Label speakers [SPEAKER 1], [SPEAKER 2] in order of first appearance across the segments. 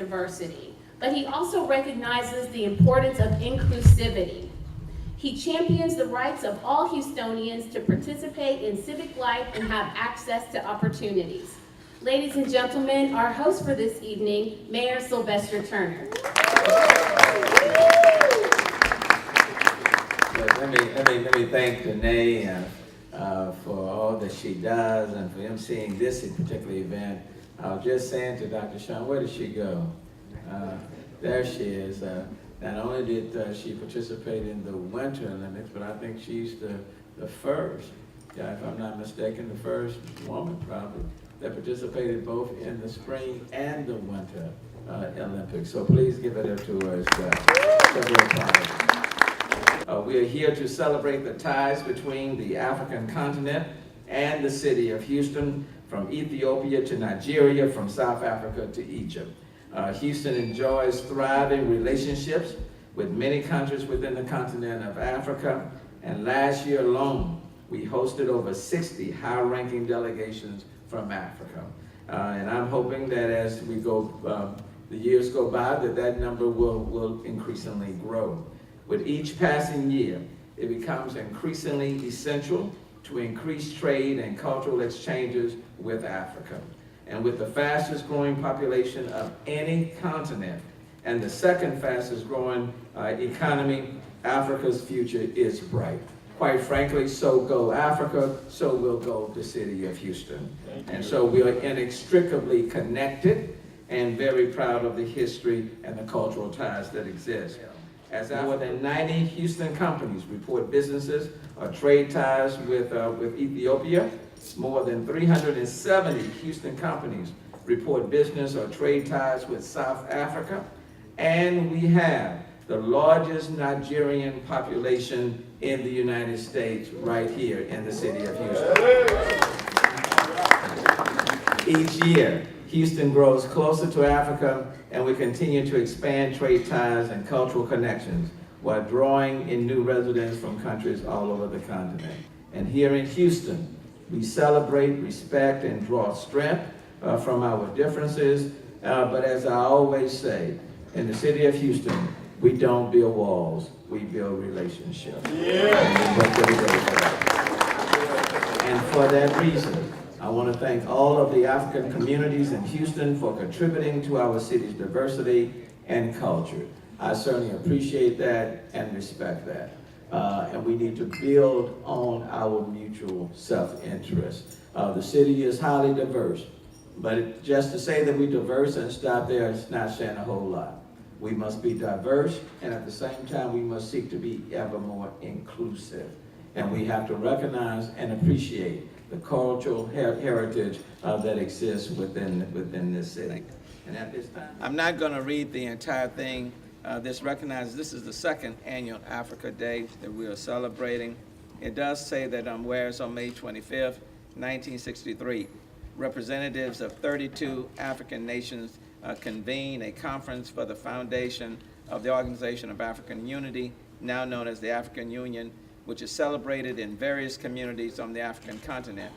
[SPEAKER 1] diversity, but he also recognizes the importance of inclusivity. He champions the rights of all Houstonians to participate in civic life and have access to opportunities. Ladies and gentlemen, our host for this evening, Mayor Sylvester Turner.
[SPEAKER 2] Let me thank Danae for all that she does and for emceeing this particular event. I was just saying to Dr. Sean, where did she go? There she is. Not only did she participate in the Winter Olympics, but I think she's the first, if I'm not mistaken, the first woman probably that participated both in the Spring and the Winter Olympics. So please give it up to her as well. So very proud. We are here to celebrate the ties between the African continent and the city of Houston, from Ethiopia to Nigeria, from South Africa to Egypt. Houston enjoys thriving relationships with many countries within the continent of Africa, and last year alone, we hosted over 60 high-ranking delegations from Africa. And I'm hoping that as we go, the years go by, that number will increasingly grow. With each passing year, it becomes increasingly essential to increase trade and cultural exchanges with Africa. And with the fastest growing population of any continent and the second fastest growing economy, Africa's future is bright. Quite frankly, so go Africa, so will go the city of Houston. And so we are inextricably connected and very proud of the history and the cultural ties that exist. As more than 90 Houston companies report businesses or trade ties with Ethiopia, more than 370 Houston companies report business or trade ties with South Africa, and we have the largest Nigerian population in the United States right here in the city of Houston. Each year, Houston grows closer to Africa, and we continue to expand trade ties and cultural connections while drawing in new residents from countries all over the continent. And here in Houston, we celebrate, respect, and draw strength from our differences. But as I always say, in the city of Houston, we don't build walls, we build relationships. Yeah. And for that reason, I want to thank all of the African communities in Houston for contributing to our city's diversity and culture. I certainly appreciate that and respect that. And we need to build on our mutual self-interest. The city is highly diverse, but just to say that we're diverse and stop there is not saying a whole lot. We must be diverse, and at the same time, we must seek to be ever more inclusive. And we have to recognize and appreciate the cultural heritage that exists within this city. And at this time, I'm not going to read the entire thing. This recognizes this is the second annual Africa Day that we are celebrating. It does say that whereas on May 25th, 1963, representatives of 32 African nations convened a conference for the foundation of the Organization of African Unity, now known as the African Union, which is celebrated in various communities on the African continent,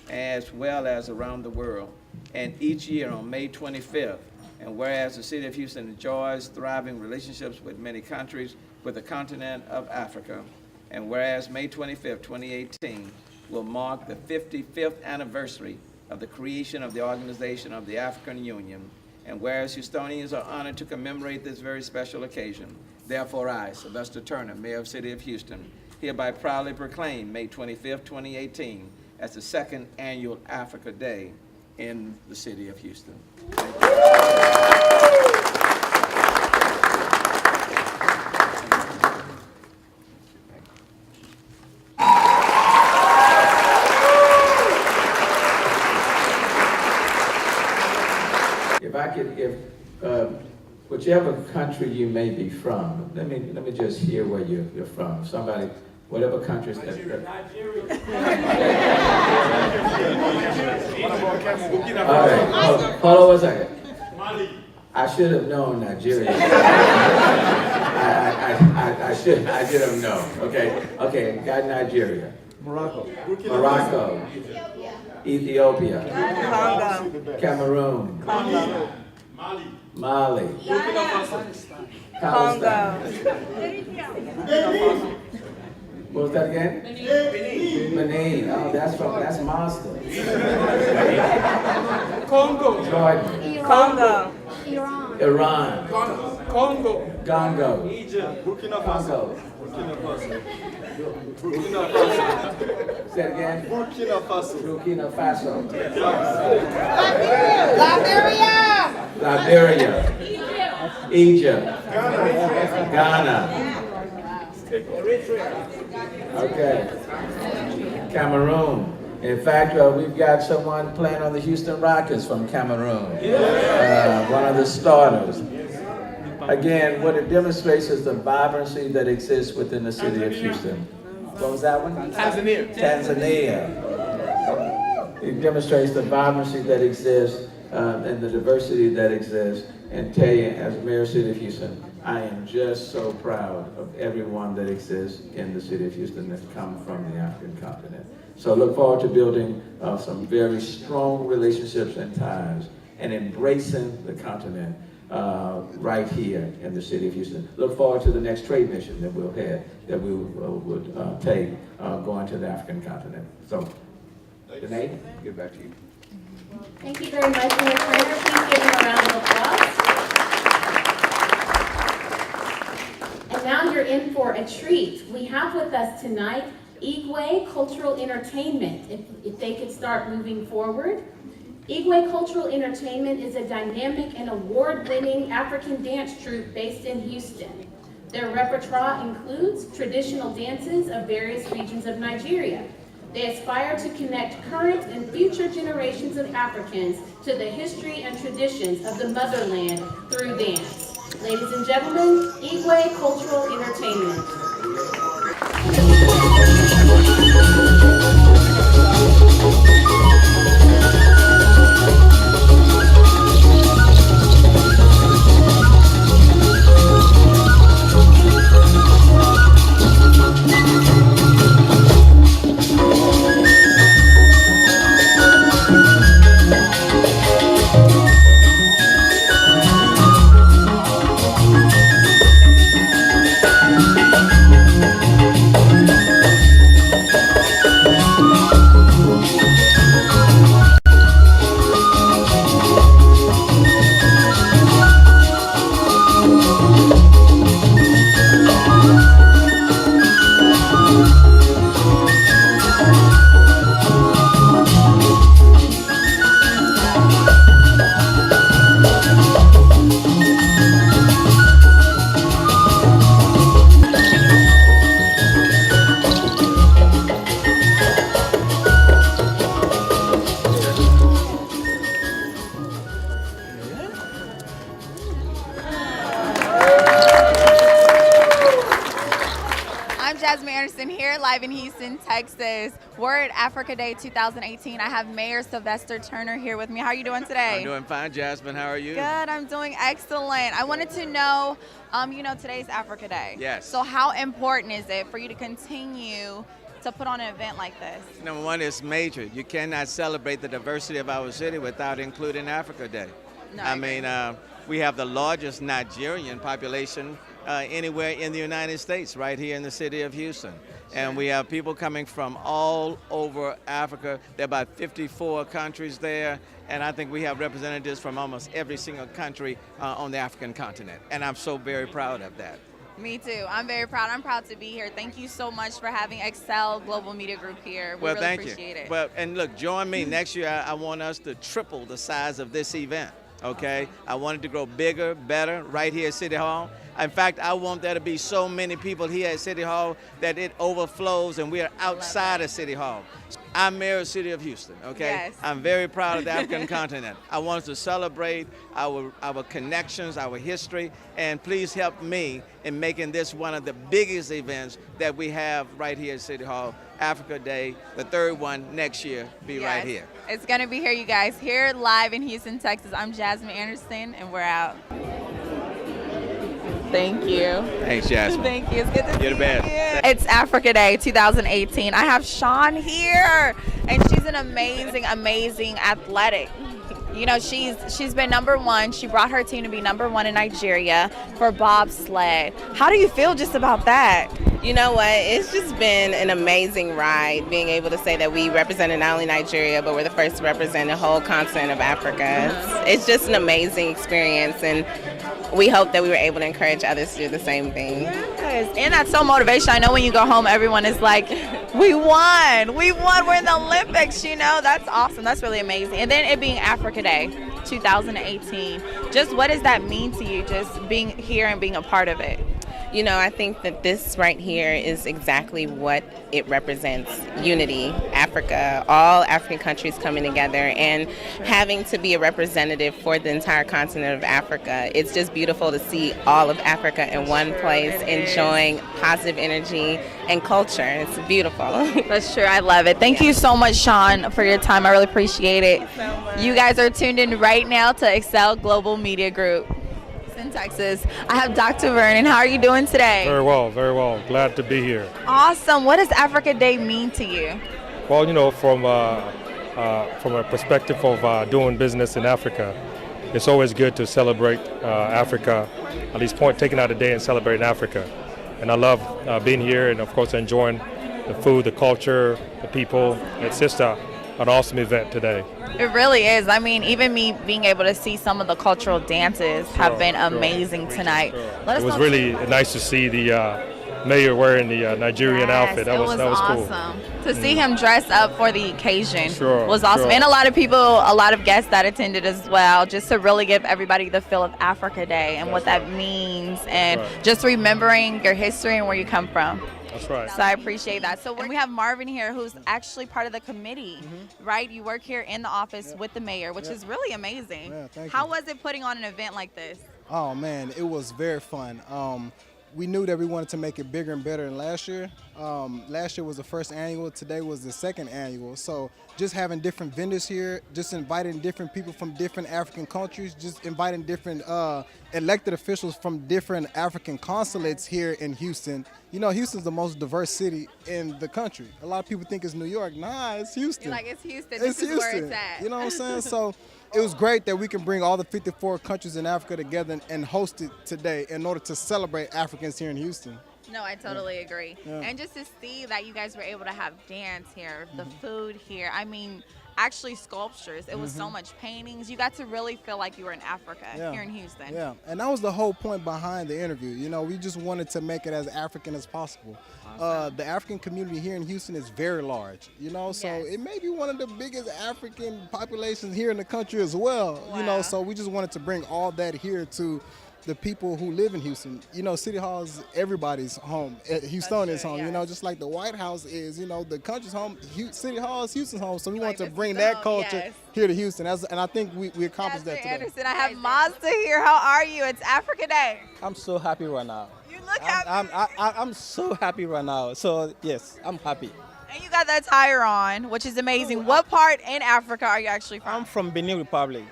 [SPEAKER 2] as well as around the world. And each year on May 25th, and whereas the city of Houston enjoys thriving relationships with many countries with the continent of Africa, and whereas May 25th, 2018 will mark the 55th anniversary of the creation of the Organization of the African Union, and whereas Houstonians are honored to commemorate this very special occasion, therefore I, Sylvester Turner, Mayor of the City of Houston, hereby proudly proclaim May 25th, 2018 as the second annual Africa Day in the City of Houston. Thank you. Whichever country you may be from, let me just hear where you're from. Somebody, whatever country. Nigeria. All right, hold on one second. Mali. I should have known Nigeria. I should have known. Okay, got Nigeria. Morocco. Ethiopia. Cameroon. Mali.
[SPEAKER 3] Congo.
[SPEAKER 2] What was that again? Benin. Oh, that's monster.
[SPEAKER 4] Congo.
[SPEAKER 2] Jordan.
[SPEAKER 3] Congo.
[SPEAKER 2] Iran.
[SPEAKER 4] Congo.
[SPEAKER 2] Congo.
[SPEAKER 4] Egypt.
[SPEAKER 2] Congo. Say it again.
[SPEAKER 4] Burkina Faso.
[SPEAKER 2] Burkina Faso.
[SPEAKER 3] Liberia.
[SPEAKER 2] Liberia. Egypt. Ghana. Okay. Cameroon. In fact, we've got someone playing on the Houston Rockets from Cameroon. One of the starters. Again, what it demonstrates is the vibrancy that exists within the city of Houston. What was that one?
[SPEAKER 4] Tanzania.
[SPEAKER 2] Tanzania. It demonstrates the vibrancy that exists and the diversity that exists. And tell you, as Mayor of the City of Houston, I am just so proud of everyone that exists in the city of Houston that's come from the African continent. So I look forward to building some very strong relationships and ties and embracing the continent right here in the city of Houston. Look forward to the next trade mission that we'll have, that we would take going to the African continent. So, Danae, get back to you.
[SPEAKER 1] Thank you very much, Mayor Turner. Please give him a round of applause. And now you're in for a treat. We have with us tonight Igwe Cultural Entertainment, if they could start moving forward. Igwe Cultural Entertainment is a dynamic and award-winning African dance troupe based in Houston. Their repertoire includes traditional dances of various regions of Nigeria. They aspire to connect current and future generations of Africans to the history and traditions of the motherland through dance. Ladies and gentlemen, Igwe Cultural Entertainment.
[SPEAKER 3] Here live in Houston, Texas. We're at Africa Day 2018. I have Mayor Sylvester Turner here with me. How are you doing today?
[SPEAKER 5] I'm doing fine, Jasmine. How are you?
[SPEAKER 3] Good. I'm doing excellent. I wanted to know, today's Africa Day.
[SPEAKER 5] Yes.
[SPEAKER 3] So how important is it for you to continue to put on an event like this?
[SPEAKER 5] Number one, it's major. You cannot celebrate the diversity of our city without including Africa Day.
[SPEAKER 3] No,
[SPEAKER 5] I mean, we have the largest Nigerian population anywhere in the United States, right here in the city of Houston. And we have people coming from all over Africa. There are about 54 countries there. And I think we have representatives from almost every single country on the African continent. And I'm so very proud of that.
[SPEAKER 3] Me too. I'm very proud. I'm proud to be here. Thank you so much for having Excel Global Media Group here. We really appreciate it.
[SPEAKER 5] Well, and look, join me. Next year, I want us to triple the size of this event. Okay, I want it to grow bigger, better, right here at City Hall. In fact, I want there to be so many people here at City Hall that it overflows and we are outside of City Hall. I'm Mayor of the City of Houston, okay?
[SPEAKER 3] Yes.
[SPEAKER 5] I'm very proud of the African continent. I want us to celebrate our connections, our history, and please help me in making this one of the biggest events that we have right here at City Hall. Africa Day, the third one next year, be right here.
[SPEAKER 3] It's gonna be here, you guys. Here live in Houston, Texas. I'm Jasmine Anderson, and we're out. Thank you.
[SPEAKER 5] Thanks, Jasmine.
[SPEAKER 3] Thank you. It's good to see you.
[SPEAKER 5] You're the best.
[SPEAKER 3] It's Africa Day 2018. I have Sean here, and she's an amazing, amazing athletic. You know, she's been #1. She brought her team to be #1 in Nigeria for bobsled. How do you feel just about that?
[SPEAKER 6] You know what? It's just been an amazing ride being able to say that we represented not only Nigeria, but we're the first to represent the whole continent of Africa. It's just an amazing experience, and we hope that we were able to encourage others to do the same thing.
[SPEAKER 3] Yes, and that's so motivational. I know when you go home, everyone is like, we won, we're in the Olympics, you know? That's awesome. That's really amazing. And then it being Africa Day 2018, just what does that mean to you, just being here and being a part of it?
[SPEAKER 6] You know, I think that this right here is exactly what it represents. Unity, Africa, all African countries coming together and having to be a representative for the entire continent of Africa. It's just beautiful to see all of Africa in one place, enjoying positive energy and culture. It's beautiful.
[SPEAKER 3] That's true. I love it. Thank you so much, Sean, for your time. I really appreciate it. You guys are tuned in right now to Excel Global Media Group in Texas. I have Dr. Vernon. How are you doing today?
[SPEAKER 7] Very well, very well. Glad to be here.
[SPEAKER 3] Awesome. What does Africa Day mean to you?
[SPEAKER 7] Well, you know, from a perspective of doing business in Africa, it's always good to celebrate Africa, at least taking out a day and celebrating Africa. And I love being here and, of course, enjoying the food, the culture, the people. It's just an awesome event today.
[SPEAKER 3] It really is. I mean, even me being able to see some of the cultural dances have been amazing tonight.
[SPEAKER 7] It was really nice to see the mayor wearing the Nigerian outfit. That was
[SPEAKER 3] awesome.
[SPEAKER 7] cool.
[SPEAKER 3] To see him dress up for the occasion was awesome.
[SPEAKER 7] Sure.
[SPEAKER 3] And a lot of guests that attended as well, just to really give everybody the feel of Africa Day and what that means, and just remembering your history and where you come from.
[SPEAKER 7] That's right.
[SPEAKER 3] So I appreciate that. So we have Marvin here, who's actually part of the committee, right? You work here in the office with the mayor, which is really amazing.
[SPEAKER 8] Yeah, thank
[SPEAKER 3] How
[SPEAKER 8] you.
[SPEAKER 3] was it putting on an event like this?
[SPEAKER 8] Oh man, it was very fun. We knew that we wanted to make it bigger and better than last year. Last year was the first annual, today was the second annual. So just having different vendors here, just inviting different people from different African countries, just inviting different elected officials from different African consulates here in Houston. You know, Houston's the most diverse city in the country. A lot of people think it's New York. Nah, it's Houston.
[SPEAKER 3] You're like, it's Houston.
[SPEAKER 8] It's
[SPEAKER 3] This is where
[SPEAKER 8] Houston.
[SPEAKER 3] it's at.
[SPEAKER 8] You know what I'm saying? So it was great that we can bring all the 54 countries in Africa together and host it today in order to celebrate Africans here in Houston.
[SPEAKER 3] No, I totally agree.
[SPEAKER 8] Yeah.
[SPEAKER 3] And just to see that you guys were able to have dance here, the food here, I mean, actually sculptures. It was so much paintings. You got to really feel like you were in Africa here in Houston.
[SPEAKER 8] Yeah, and that was the whole point behind the interview. You know, we just wanted to make it as African as possible. The African community here in Houston is very large, you know, so it may be one of the biggest African populations here in the country as well, you know, so we just wanted to bring all that here to the people who live in Houston. You know, City Hall is everybody's home. Houstonians' home, you know, just like the White House is, you know, the country's home. City Hall is Houston's home, so we want to bring that culture here to Houston, and I think we accomplished that today.
[SPEAKER 3] Anderson, I have Mazda here. How are you? It's Africa Day.
[SPEAKER 9] I'm so happy right now.
[SPEAKER 3] You look happy.
[SPEAKER 9] I'm so happy right now. So yes, I'm happy.
[SPEAKER 3] And you got that attire on, which is amazing. What part in Africa are you actually from?
[SPEAKER 9] I'm from Benin Republic.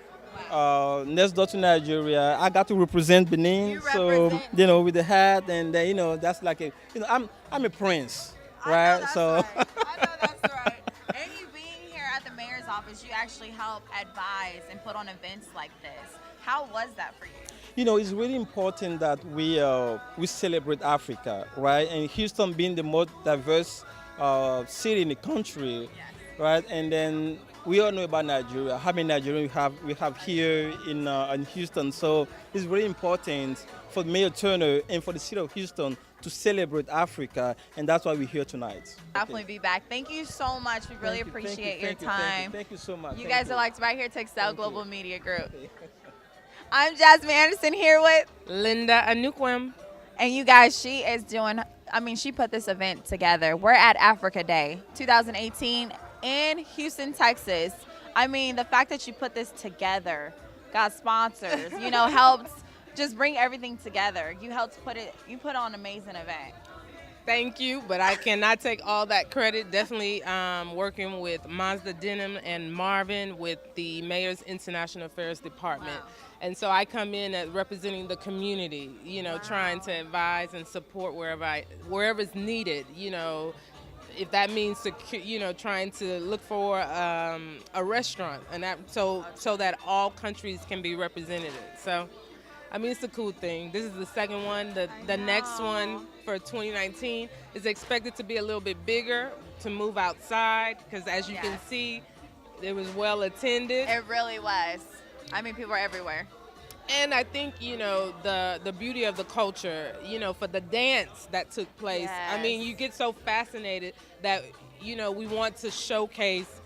[SPEAKER 9] Next door to Nigeria. I got to represent Benin.
[SPEAKER 3] You
[SPEAKER 9] so
[SPEAKER 3] represent.
[SPEAKER 9] you know, with the hat, and you know, that's like I'm a prince, right?
[SPEAKER 3] I know that's
[SPEAKER 9] so
[SPEAKER 3] right. I know that's right. And you being here at the mayor's office, you actually help advise and put on events like this. How was that for you?
[SPEAKER 9] you know, it's really important that we celebrate Africa, right? And Houston being the most diverse city in the country, right? And then we all know about Nigeria. How many Nigerians we have here in Houston? So it's very important for Mayor Turner and for the city of Houston to celebrate Africa, and that's why we're here tonight.
[SPEAKER 3] Definitely be back. Thank you so much. We really appreciate your time.
[SPEAKER 9] Thank you so much.
[SPEAKER 3] You guys are like right here to Excel Global Media Group. I'm Jasmine Anderson here with
[SPEAKER 10] Linda Anukwem.
[SPEAKER 3] And you guys, she is doing, she put this event together. We're at Africa Day 2018 in Houston, Texas. The fact that you put this together, got sponsors, helped just bring everything together. You put on an amazing event.
[SPEAKER 10] Thank you, but I cannot take all that credit. Definitely working with Mazda Denim and Marvin with the Mayor's International Affairs Department.
[SPEAKER 3] Wow.
[SPEAKER 10] And so I come in as representing the community, trying to advise and support wherever it's needed, if that means trying to look for a restaurant, and so that all countries can be represented. So, I mean, it's a cool thing. This is the second one. The next one for 2019 is expected to be a little bit bigger, to move outside, because as you can see, it was well attended.
[SPEAKER 3] It really was. I mean, people are everywhere.
[SPEAKER 10] And I think, the beauty of the culture, for the dance that took place. I mean, you get so fascinated that, we want to showcase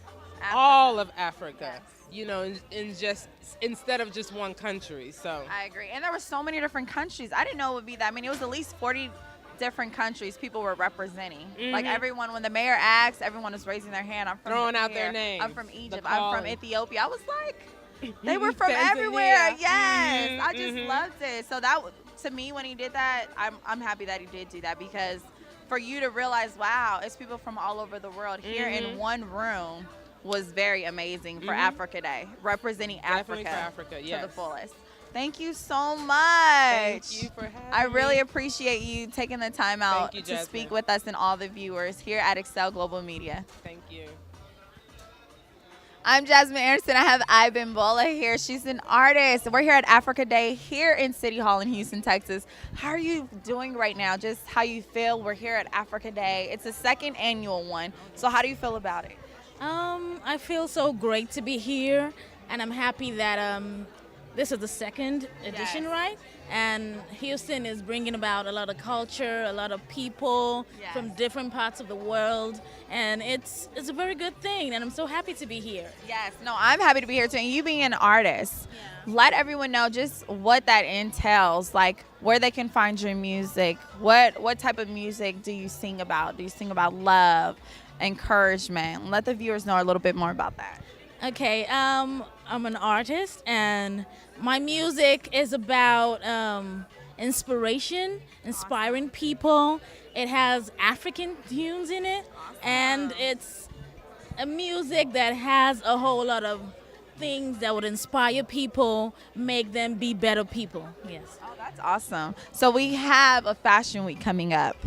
[SPEAKER 10] all of Africa, in just instead of just one country. So
[SPEAKER 3] I agree. And there were so many different countries. I didn't know it would be that. I mean, it was at least 40 different countries people were representing. Like everyone, when the mayor asked, everyone was raising their hand. I'm from
[SPEAKER 10] throwing out
[SPEAKER 3] here.
[SPEAKER 10] their names.
[SPEAKER 3] I'm from Egypt. I'm from Ethiopia. I was like, they were from everywhere. Yes, I just loved it. So that, to me, when he did that, I'm happy that he did do that, because for you to realize, wow, it's people from all over the world here in one room was very amazing for Africa Day, representing
[SPEAKER 10] Definitely
[SPEAKER 3] Africa,
[SPEAKER 10] for Africa, yes.
[SPEAKER 3] to the fullest. Thank you so much.
[SPEAKER 10] Thank you for having
[SPEAKER 3] I really
[SPEAKER 10] me.
[SPEAKER 3] appreciate you taking the time out
[SPEAKER 10] you,
[SPEAKER 3] to
[SPEAKER 10] Jasmine.
[SPEAKER 3] speak with us and all the viewers here at Excel Global Media.
[SPEAKER 10] Thank you.
[SPEAKER 3] I'm Jasmine Anderson. I have Iben Bola here. She's an artist. We're here at Africa Day here in City Hall in Houston, Texas. How are you doing right now? Just how you feel? We're here at Africa Day. It's the second annual one. So how do you feel about it?
[SPEAKER 11] I feel so great to be here, and I'm happy that this is the second edition, right? And Houston is bringing about a lot of culture, a lot of people from different parts of the world, and it's a very good thing, and I'm so happy to be here.
[SPEAKER 3] Yes, no, I'm happy to be here too. And you being an artist, let everyone know just what that entails, like where they can find your music. What type of music do you sing about? Do you sing about love, encouragement? Let the viewers know a little bit more about that.
[SPEAKER 11] Okay, I'm an artist, and my music is about inspiration, inspiring people. It has African tunes in it, and it's a music that has a whole lot of things that would inspire people, make them be better people. Yes.
[SPEAKER 3] Oh, that's awesome. So we have a fashion week coming up.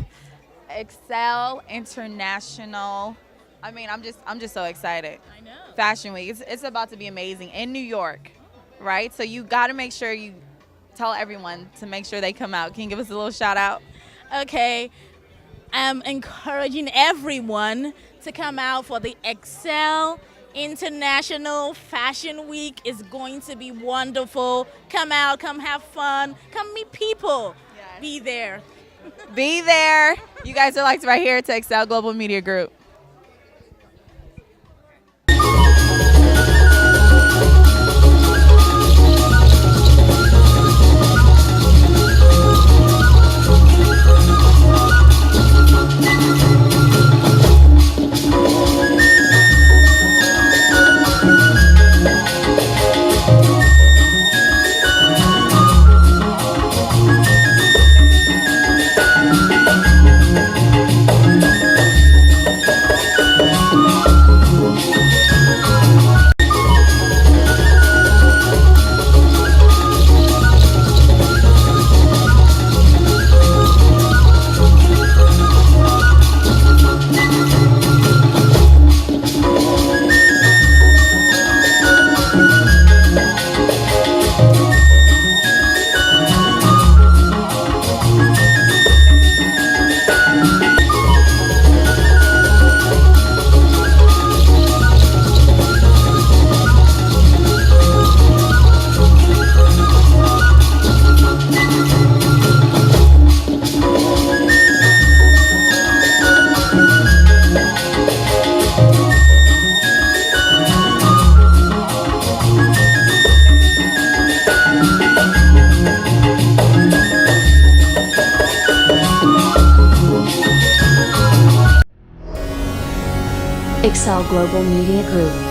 [SPEAKER 3] Excel International. I mean, I'm just so excited.
[SPEAKER 11] I know.
[SPEAKER 3] Fashion week. It's about to be amazing in New York, right? So you got to make sure you tell everyone to make sure they come out. Can you give us a little shout out?
[SPEAKER 11] Okay, I'm encouraging everyone to come out for the Excel International Fashion Week. It's going to be wonderful. Come out, come have fun, come meet people.
[SPEAKER 3] Yes.
[SPEAKER 11] Be there.
[SPEAKER 3] Be there. You guys are like right here to Excel Global Media Group.
[SPEAKER 12] Excel Global Media Group.